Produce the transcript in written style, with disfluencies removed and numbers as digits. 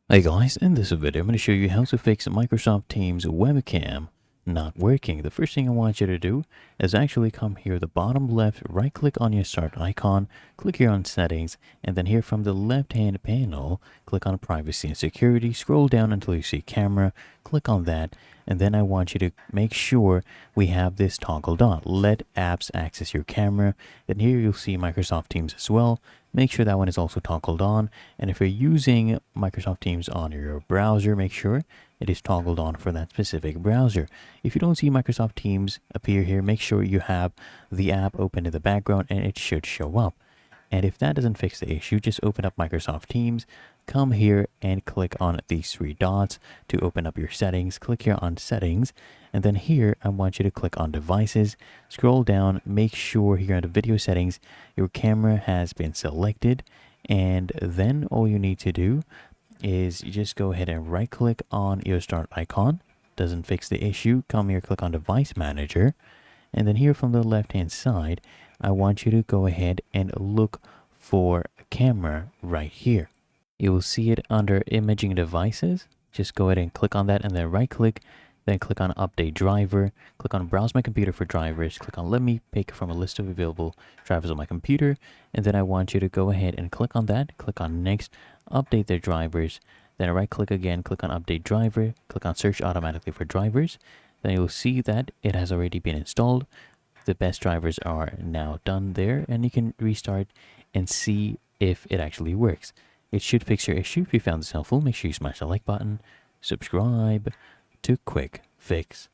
Hey guys, in this video I'm going to show you how to fix Microsoft Teams webcam not working. The first thing I want you to do is actually come here the bottom left, right click on your start icon, click here on settings, and then here from the left hand panel, click on privacy and security, scroll down until you see camera, click on that, and then I want you to make sure we have this toggled on. Let apps access your camera. Then here you'll see Microsoft Teams as well. Make sure that one is also toggled on. And if you're using Microsoft Teams on your browser, make sure it is toggled on for that specific browser. If you don't see Microsoft Teams appear here, make sure you have the app open in the background and it should show up. And if that doesn't fix the issue, just open up Microsoft Teams, come here and click on these three dots to open up your settings. Click here on settings, and then here I want you to click on devices, scroll down, make sure here on the video settings your camera has been selected, and then all you need to do is you just go ahead and right click on your start icon. Doesn't fix the issue, come here, click on device manager, and then here from the left hand side I want you to go ahead and look for a camera right here. You will see it under imaging devices. Just go ahead and click on that and then right click, then click on update driver, click on browse my computer for drivers, click on let me pick from a list of available drivers on my computer, and then I want you to go ahead and click on that, click on next, update their drivers, then right click again, click on update driver, click on search automatically for drivers, then you'll see that it has already been installed. The best drivers are now done there, and you can restart and see if it actually works. It should fix your issue. If you found this helpful, make sure you smash the like button, subscribe to Quick Fix.